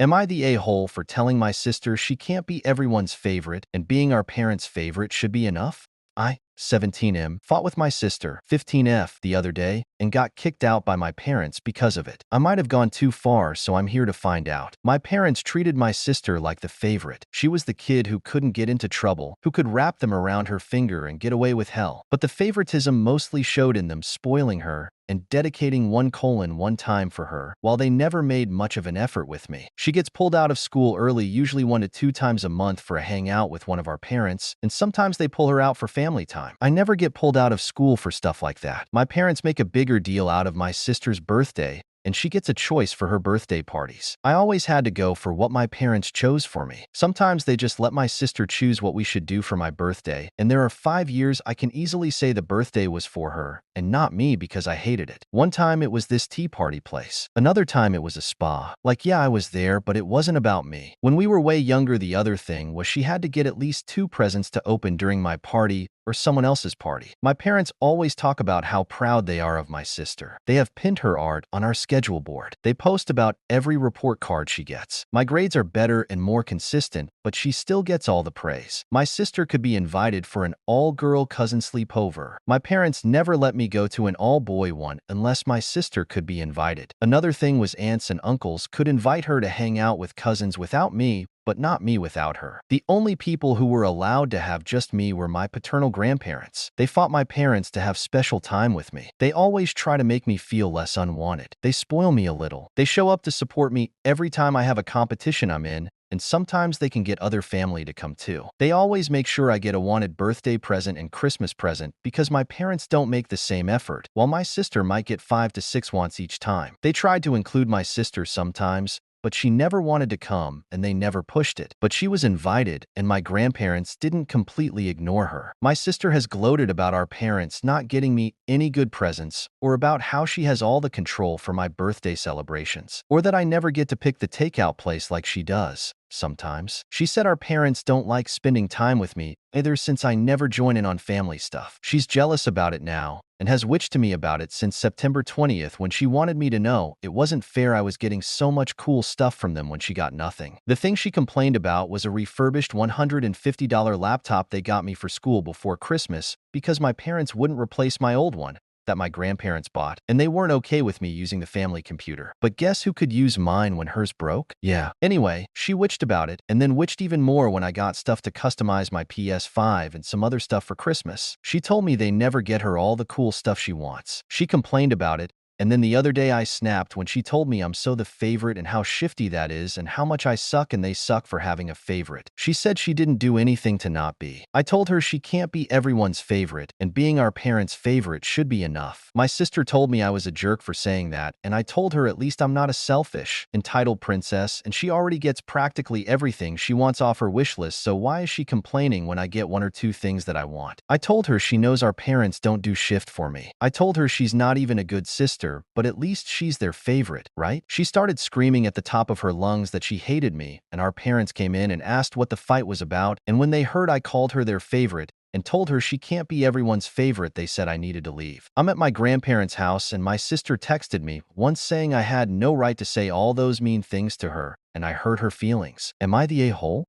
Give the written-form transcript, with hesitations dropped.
Am I the a-hole for telling my sister she can't be everyone's favorite and being our parents' favorite should be enough? I, 17M, fought with my sister, 15F, the other day and got kicked out by my parents because of it. I might have gone too far, so I'm here to find out. My parents treated my sister like the favorite. She was the kid who couldn't get into trouble, who could wrap them around her finger and get away with hell. But the favoritism mostly showed in them spoiling her and dedicating 1 time for her, while they never made much of an effort with me. She gets pulled out of school early, usually 1 to 2 times a month for a hangout with one of our parents, and sometimes they pull her out for family time. I never get pulled out of school for stuff like that. My parents make a bigger deal out of my sister's birthday, and she gets a choice for her birthday parties. I always had to go for what my parents chose for me. Sometimes they just let my sister choose what we should do for my birthday, and there are 5 years I can easily say the birthday was for her and not me because I hated it. One time it was this tea party place. Another time it was a spa. Like, yeah, I was there, but it wasn't about me. When we were way younger, the other thing was she had to get at least 2 presents to open during my party or someone else's party. My parents always talk about how proud they are of my sister. They have pinned her art on our schedule board. They post about every report card she gets. My grades are better and more consistent, but she still gets all the praise. My sister could be invited for an all-girl cousin sleepover. My parents never let me go to an all-boy one unless my sister could be invited. Another thing was aunts and uncles could invite her to hang out with cousins without me, but not me without her. The only people who were allowed to have just me were my paternal grandparents. They fought my parents to have special time with me. They always try to make me feel less unwanted. They spoil me a little. They show up to support me every time I have a competition I'm in, and sometimes they can get other family to come too. They always make sure I get a wanted birthday present and Christmas present because my parents don't make the same effort, while my sister might get 5 to 6 wants each time. They tried to include my sister sometimes, but she never wanted to come and they never pushed it. But she was invited and my grandparents didn't completely ignore her. My sister has gloated about our parents not getting me any good presents or about how she has all the control for my birthday celebrations, or that I never get to pick the takeout place like she does. Sometimes. She said our parents don't like spending time with me either since I never join in on family stuff. She's jealous about it now and has witched to me about it since September 20th when she wanted me to know it wasn't fair I was getting so much cool stuff from them when she got nothing. The thing she complained about was a refurbished $150 laptop they got me for school before Christmas because my parents wouldn't replace my old one that my grandparents bought, and they weren't okay with me using the family computer. But guess who could use mine when hers broke? Yeah. Anyway, she witched about it, and then witched even more when I got stuff to customize my PS5 and some other stuff for Christmas. She told me they never get her all the cool stuff she wants. She complained about it, and then the other day I snapped when she told me I'm so the favorite and how shifty that is and how much I suck and they suck for having a favorite. She said she didn't do anything to not be. I told her she can't be everyone's favorite and being our parents' favorite should be enough. My sister told me I was a jerk for saying that, and I told her at least I'm not a selfish, entitled princess and she already gets practically everything she wants off her wish list, so why is she complaining when I get 1 or 2 things that I want? I told her she knows our parents don't do shift for me. I told her she's not even a good sister, but at least she's their favorite, right? She started screaming at the top of her lungs that she hated me, and our parents came in and asked what the fight was about, and when they heard I called her their favorite and told her she can't be everyone's favorite, they said I needed to leave. I'm at my grandparents' house and my sister texted me once saying I had no right to say all those mean things to her, and I hurt her feelings. Am I the a-hole?